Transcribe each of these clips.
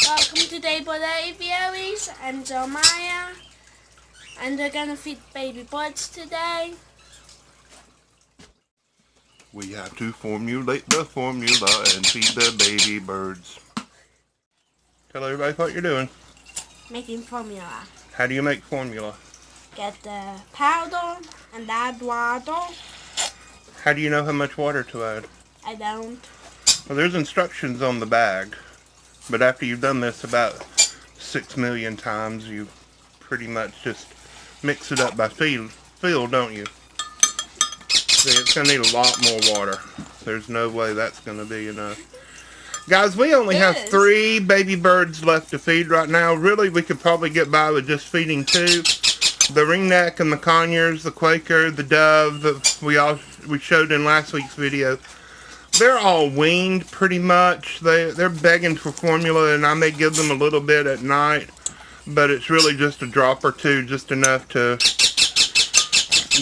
Welcome to Daybird Aviaries. I'm Jeremiah, and we're gonna feed baby birds today. We have to formulate the formula and feed the baby birds. Tell everybody what you're doing. Making formula. How do you make formula? Get the powder and add water. How do you know how much water to add? I don't. Well, there's instructions on the bag, but after you've done this about 6 million times, you pretty much just mix it up by feel, don't you? See, it's going to need a lot more water. There's no way that's going to be enough. Guys, we only have 3 baby birds left to feed right now. Really, we could probably get by with just feeding 2. The ringneck and the conures, the quaker, the dove that we showed in last week's video. They're all weaned pretty much. They're begging for formula, and I may give them a little bit at night, but it's really just a drop or two, just enough to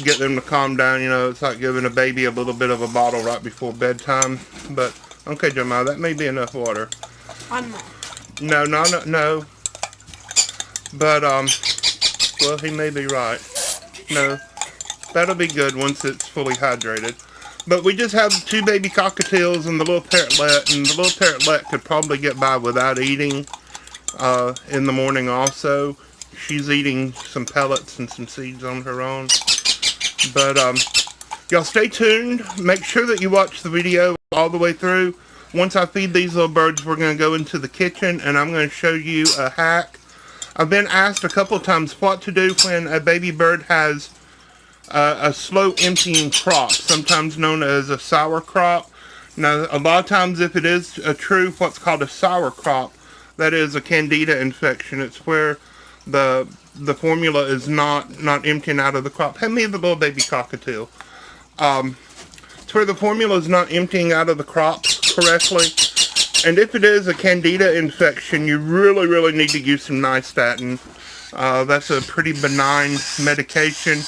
get them to calm down. You know, it's like giving a baby a little bit of a bottle right before bedtime. But okay, Jeremiah, that may be enough water. One more. No. But well, he may be right. No, that'll be good once it's fully hydrated. But we just have 2 baby cockatiels and the little parrotlet, and the little parrotlet could probably get by without eating in the morning also. She's eating some pellets and some seeds on her own. But y'all stay tuned. Make sure that you watch the video all the way through. Once I feed these little birds, we're going to go into the kitchen and I'm going to show you a hack. I've been asked a couple of times what to do when a baby bird has a slow emptying crop, sometimes known as a sour crop. Now, a lot of times if it is a true what's called a sour crop, that is a candida infection. It's where the formula is not emptying out of the crop. Hand me the little baby cockatiel. It's where the formula is not emptying out of the crops correctly. And if it is a candida infection, you really need to use some nystatin. That's a pretty benign medication.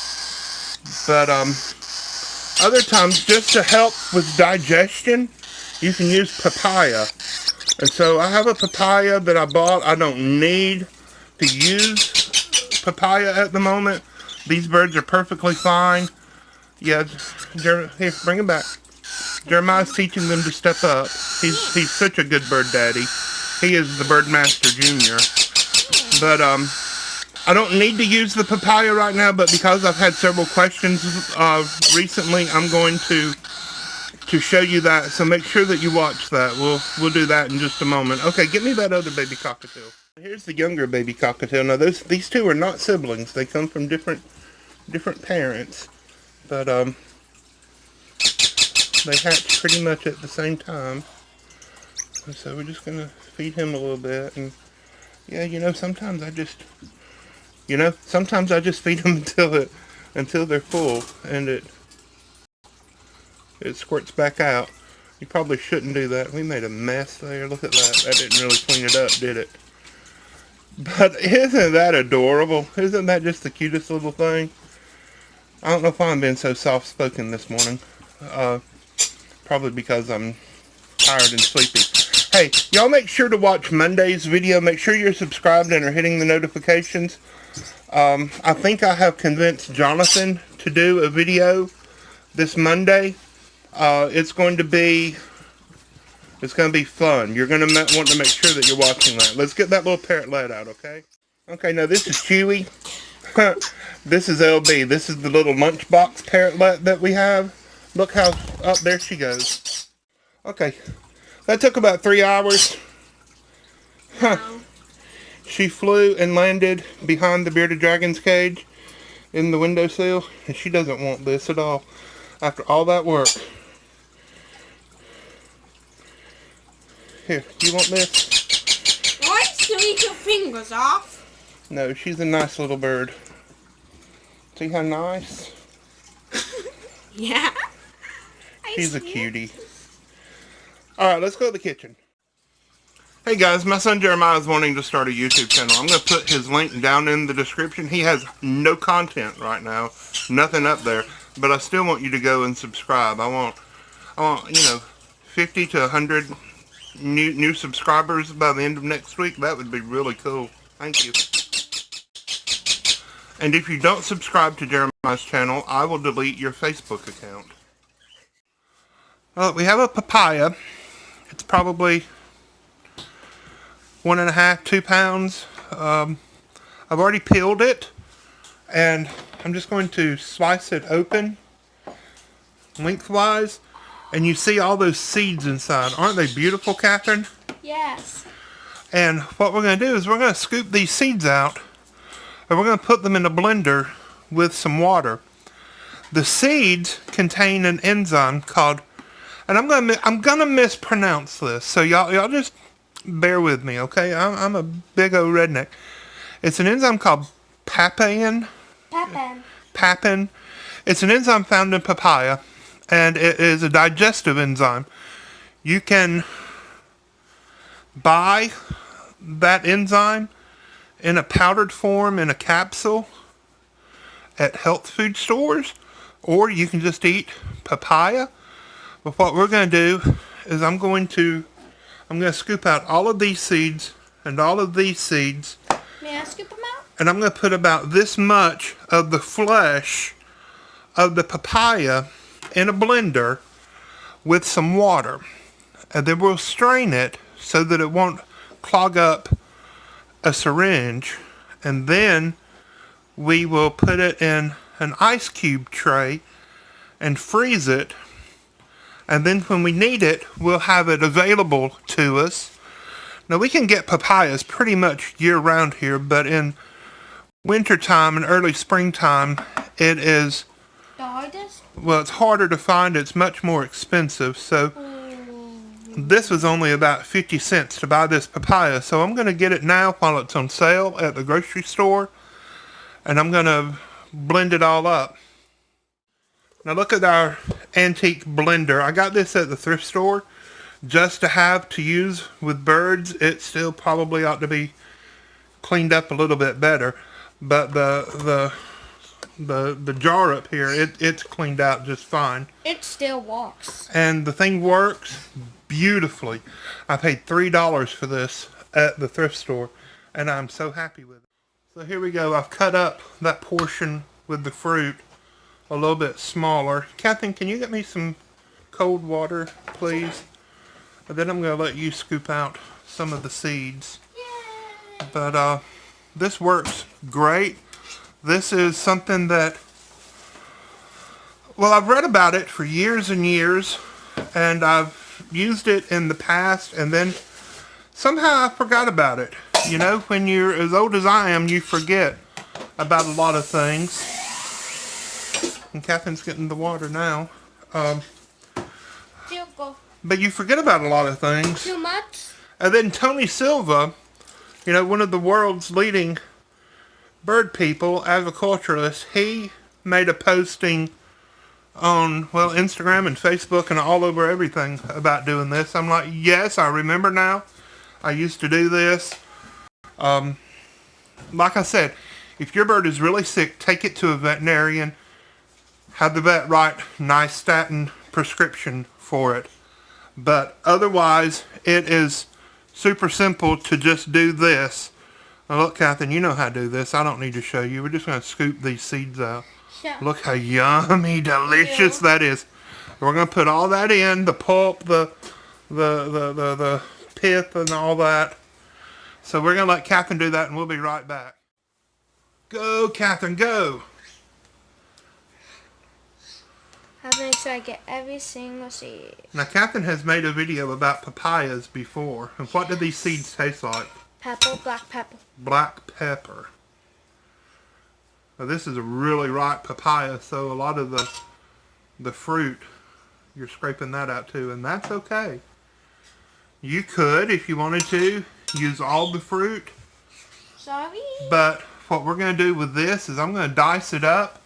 But other times, just to help with digestion, you can use papaya. And so I have a papaya that I bought. I don't need to use papaya at the moment. These birds are perfectly fine. Yeah, here, bring him back. Jeremiah's teaching them to step up. He's such a good bird daddy. He is the birdmaster junior. But I don't need to use the papaya right now, but because I've had several questions recently, I'm going to show you that. So make sure that you watch that. We'll do that in just a moment. Okay, get me that other baby cockatiel. Here's the younger baby cockatiel. Now these 2 are not siblings. They come from different parents, but they hatch pretty much at the same time. And so we're just gonna feed him a little bit, and yeah, you know, sometimes I just feed them until they're full, and it squirts back out. You probably shouldn't do that. We made a mess there. Look at that. That didn't really clean it up, did it? But isn't that adorable? Isn't that just the cutest little thing? I don't know if I'm being so soft-spoken this morning. Probably because I'm tired and sleepy. Hey, y'all make sure to watch Monday's video. Make sure you're subscribed and are hitting the notifications. I think I have convinced Jonathan to do a video this Monday. It's going to be fun. You're going to want to make sure that you're watching that. Let's get that little parrotlet out, okay? Okay, now this is Chewy. This is LB. This is the little lunchbox parrotlet that we have. Look how up there she goes. Okay, that took about 3 hours. Huh. She flew and landed behind the bearded dragon's cage in the windowsill, and she doesn't want this at all after all that work. Here, do you want this? Why did you eat your fingers off? No, she's a nice little bird. See how nice? Yeah. She's a cutie. Alright, let's go to the kitchen. Hey guys, my son Jeremiah is wanting to start a YouTube channel. I'm going to put his link down in the description. He has no content right now. Nothing up there. But I still want you to go and subscribe. I want 50 to 100 new subscribers by the end of next week, that would be really cool. Thank you. And if you don't subscribe to Jeremiah's channel, I will delete your Facebook account. Well, we have a papaya. It's probably 1.5, 2 pounds. I've already peeled it, and I'm just going to slice it open lengthwise, and you see all those seeds inside. Aren't they beautiful, Catherine? Yes. And what we're going to do is we're going to scoop these seeds out, and we're going to put them in a blender with some water. The seeds contain an enzyme called, and I'm gonna mispronounce this, so y'all just bear with me, okay? I'm a big old redneck. It's an enzyme called papain. Papin. It's an enzyme found in papaya, and it is a digestive enzyme. You can buy that enzyme in a powdered form in a capsule at health food stores, or you can just eat papaya. But what we're going to do is I'm going to scoop out all of these seeds and all of these seeds. May I scoop them out? And I'm going to put about this much of the flesh of the papaya in a blender with some water. And then we'll strain it so that it won't clog up a syringe. And then we will put it in an ice cube tray and freeze it. And then when we need it, we'll have it available to us. Now, we can get papayas pretty much year-round here, but in wintertime and early springtime, it is, the hardest? well, it's harder to find. It's much more expensive. So this was only about 50 cents to buy this papaya. So I'm going to get it now while it's on sale at the grocery store, and I'm going to blend it all up. Now look at our antique blender. I got this at the thrift store just to have to use with birds. It still probably ought to be cleaned up a little bit better, but the jar up here, it's cleaned out just fine. It still walks. And the thing works beautifully. I paid $3 for this at the thrift store, and I'm so happy with it. So here we go. I've cut up that portion with the fruit a little bit smaller. Catherine, can you get me some cold water, please? And then I'm going to let you scoop out some of the seeds. Yay. But this works great. This is something that, well, I've read about it for years and years, and I've used it in the past, and then somehow I forgot about it. You know, when you're as old as I am, you forget about a lot of things. And Catherine's getting the water now. But you forget about a lot of things. Too much? And then Tony Silva, you know, one of the world's leading bird people, agriculturalists, he made a posting on, well, Instagram and Facebook and all over everything about doing this. I'm like, yes, I remember now. I used to do this. Like I said, if your bird is really sick, take it to a veterinarian. Have the vet write nice statin prescription for it. But otherwise, it is super simple to just do this. Now look, Catherine, you know how to do this. I don't need to show you. We're just going to scoop these seeds out. Yeah. Look how yummy, delicious that is. We're going to put all that in, the pulp, the pith and all that. So we're going to let Catherine do that, and we'll be right back. Go, Catherine, go. I make sure I get every single seed. Now, Catherine has made a video about papayas before. And what do these seeds taste like? Pepper, black pepper. Black pepper. Now, this is a really ripe papaya, so a lot of the fruit, you're scraping that out too, and that's okay. You could, if you wanted to, use all the fruit. Sorry? But what we're going to do with this is I'm going to dice it up.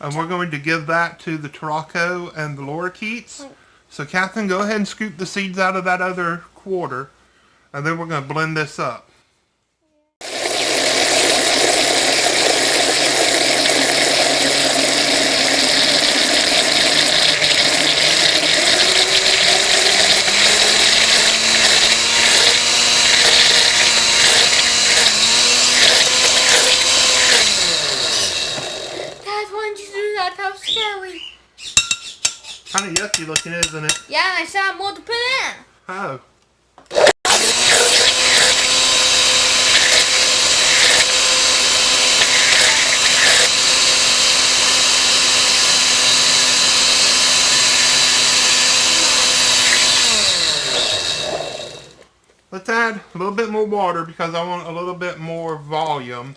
And we're going to give that to the Tarraco and the lorikeets. So Catherine, go ahead and scoop the seeds out of that other quarter. And then we're going to blend this up. kind of yucky looking, isn't it? Yeah, and I still have more to put in. Oh. Let's add a little bit more water because I want a little bit more volume.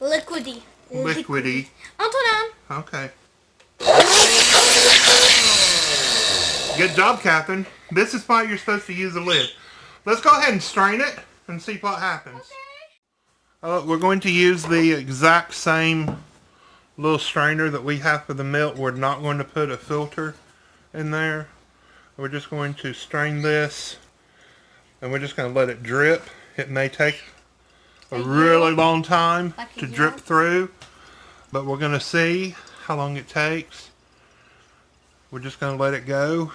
Liquidy. Liquidy. Until down. Okay. Good job, Catherine. This is why you're supposed to use a lid. Let's go ahead and strain it and see what happens. Okay. We're going to use the exact same little strainer that we have for the milk. We're not going to put a filter in there. We're just going to strain this and we're just going to let it drip. It may take a really long time to drip through, but we're going to see how long it takes. We're just going to let it go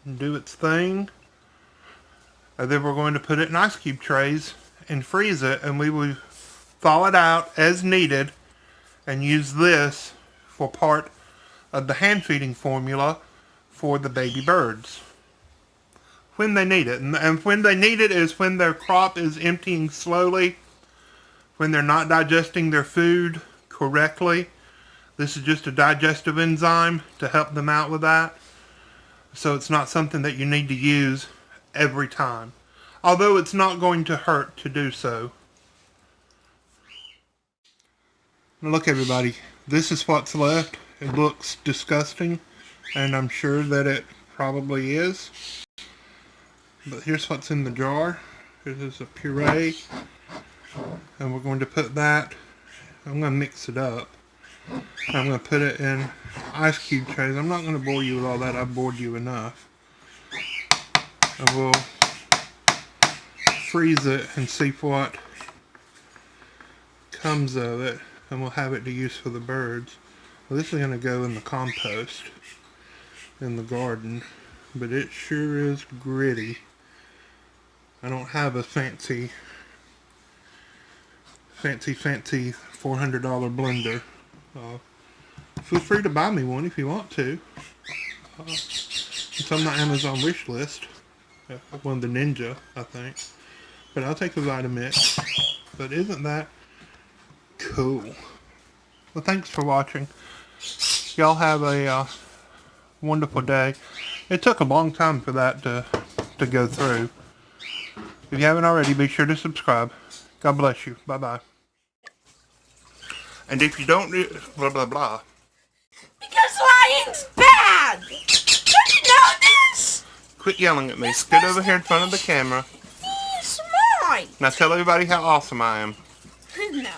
and do its thing. And then we're going to put it in ice cube trays and freeze it, and we will thaw it out as needed and use this for part of the hand feeding formula for the baby birds when they need it. And when they need it is when their crop is emptying slowly, when they're not digesting their food correctly. This is just a digestive enzyme to help them out with that. So it's not something that you need to use every time. Although it's not going to hurt to do so. Now look, everybody, this is what's left. It looks disgusting, and I'm sure that it probably is. But here's what's in the jar. This is a puree, and we're going to put that, I'm going to mix it up. I'm going to put it in ice cube trays. I'm not going to bore you with all that. I've bored you enough. And we'll freeze it and see what comes of it. And we'll have it to use for the birds. Well, this is going to go in the compost in the garden. But it sure is gritty. I don't have a fancy $400 blender. Feel free to buy me one if you want to. It's on my Amazon wish list. One of the Ninja, I think. But I'll take a Vitamix. But isn't that cool? Well, thanks for watching. Y'all have a wonderful day. It took a long time for that to go through. If you haven't already, be sure to subscribe. God bless you. Bye-bye. And if you don't do blah blah blah. Because lying's bad! Don't you know this? Quit yelling at me. Get over here in front of the camera. He's smart! Now tell everybody how awesome I am. No.